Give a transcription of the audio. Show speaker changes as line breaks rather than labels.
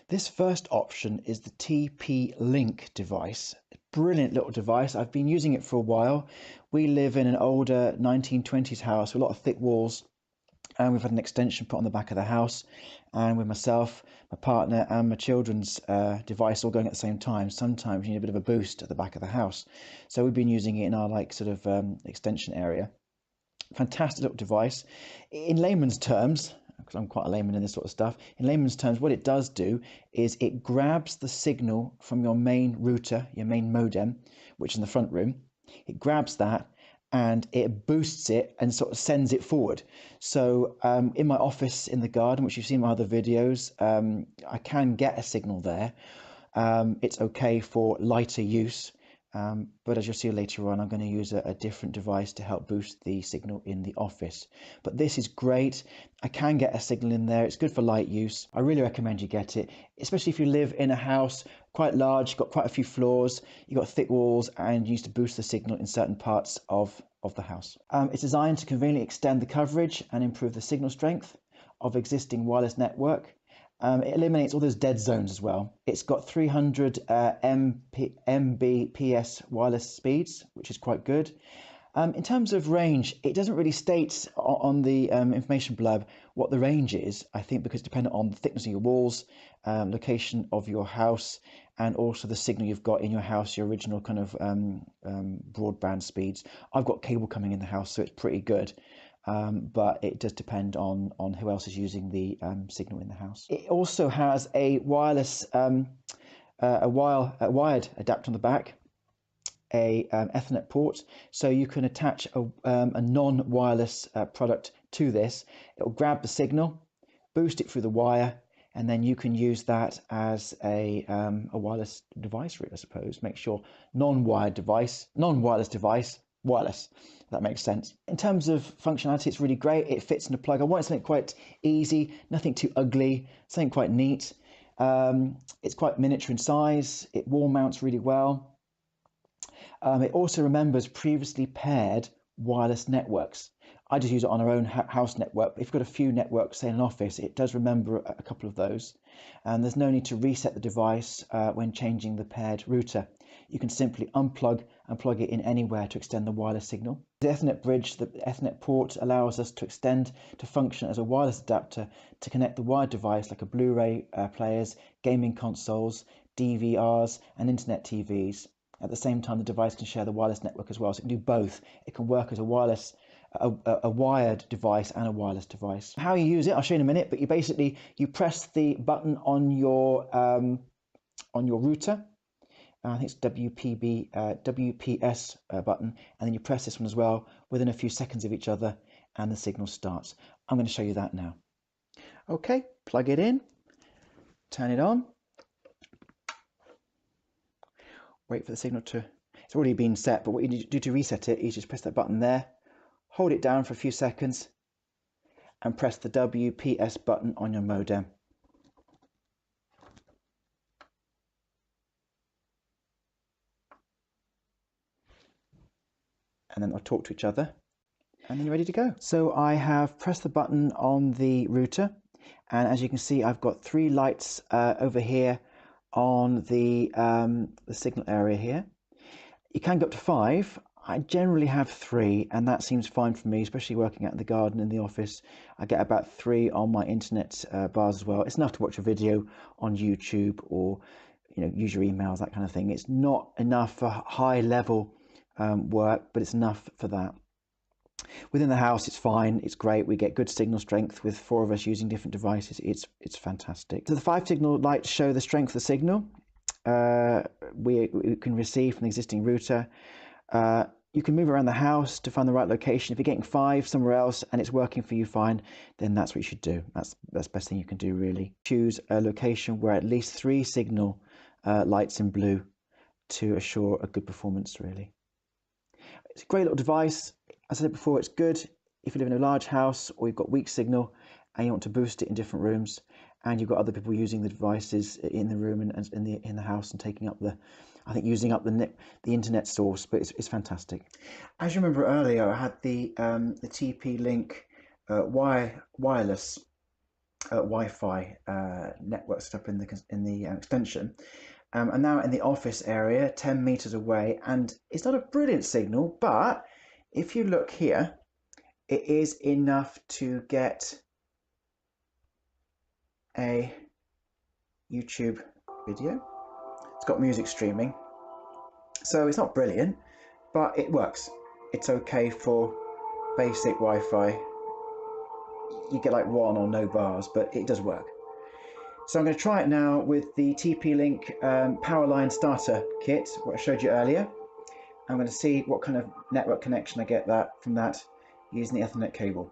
This first option is the TP-Link device. Brilliant little device. I've been using it for a while. We live in an older 1920s house with a lot of thick walls, and we've had an extension put on the back of the house, and with myself, my partner and my children's device all going at the same time, sometimes you need a bit of a boost at the back of the house. So we've been using it in our extension area. Fantastic little device. In layman's terms, because I'm quite a layman in this sort of stuff, in layman's terms, what it does do is it grabs the signal from your main router, your main modem, which is in the front room. It grabs that and it boosts it and sort of sends it forward. So in my office in the garden, which you've seen in my other videos, I can get a signal there. It's okay for lighter use. But as you'll see later on, I'm going to use a different device to help boost the signal in the office. But this is great. I can get a signal in there. It's good for light use. I really recommend you get it, especially if you live in a house quite large, you've got quite a few floors, you've got thick walls, and you use to boost the signal in certain parts of the house. It's designed to conveniently extend the coverage and improve the signal strength of existing wireless network. It eliminates all those dead zones as well. It's got 300 Mbps wireless speeds, which is quite good. In terms of range, it doesn't really state on the information blurb what the range is, I think because it's dependent on the thickness of your walls, location of your house, and also the signal you've got in your house, your original kind of broadband speeds. I've got cable coming in the house, so it's pretty good. But it does depend on who else is using the signal in the house. It also has a wireless, a wired adapter on the back, a Ethernet port, so you can attach a non-wireless product to this. It will grab the signal, boost it through the wire, and then you can use that as a wireless device, really, I suppose. Make sure non-wireless device, wireless. That makes sense. In terms of functionality, it's really great. It fits in a plug. I wanted something quite easy, nothing too ugly, something quite neat. It's quite miniature in size. It wall mounts really well. It also remembers previously paired wireless networks. I just use it on our own house network. If you've got a few networks, say in an office, it does remember a couple of those. And there's no need to reset the device when changing the paired router. You can simply unplug and plug it in anywhere to extend the wireless signal. The Ethernet bridge, the Ethernet port, allows us to extend to function as a wireless adapter to connect the wired device like a Blu-ray players, gaming consoles, DVRs, and internet TVs. At the same time, the device can share the wireless network as well, so it can do both. It can work as a wireless, a wired device and a wireless device. How you use it, I'll show you in a minute. But you press the button on your router. I think it's WPS button, and then you press this one as well within a few seconds of each other, and the signal starts. I'm going to show you that now. Okay, plug it in, turn it on, wait for the signal to, it's already been set, but what you need to do to reset it is just press that button there, hold it down for a few seconds, and press the WPS button on your modem. And then they'll talk to each other, and then you're ready to go. So I have pressed the button on the router, and as you can see, I've got 3 lights over here on the signal area here. You can go up to 5. I generally have 3, and that seems fine for me, especially working out in the garden, in the office. I get about 3 on my internet bars as well. It's enough to watch a video on YouTube or use your emails, that kind of thing. It's not enough for high level work, but it's enough for that. Within the house, it's fine, it's great. We get good signal strength with 4 of us using different devices. It's fantastic. So the 5 signal lights show the strength of the signal we can receive from the existing router. You can move around the house to find the right location. If you're getting 5 somewhere else and it's working for you fine, then that's what you should do. That's the best thing you can do, really. Choose a location where at least 3 signal lights in blue to assure a good performance, really. It's a great little device. As I said before, it's good if you live in a large house or you've got weak signal and you want to boost it in different rooms, and you've got other people using the devices in the room and in the house and taking up using up the internet source. But it's fantastic. As you remember earlier, I had the TP-Link wireless Wi-Fi network set up in the extension. And now in the office area, 10 meters away, and it's not a brilliant signal, but if you look here, it is enough to get a YouTube video. It's got music streaming, so it's not brilliant, but it works. It's okay for basic Wi-Fi. You get like 1 or no bars, but it does work. So I'm going to try it now with the TP-Link Powerline Starter Kit, what I showed you earlier. I'm going to see what kind of network connection I get from that using the Ethernet cable.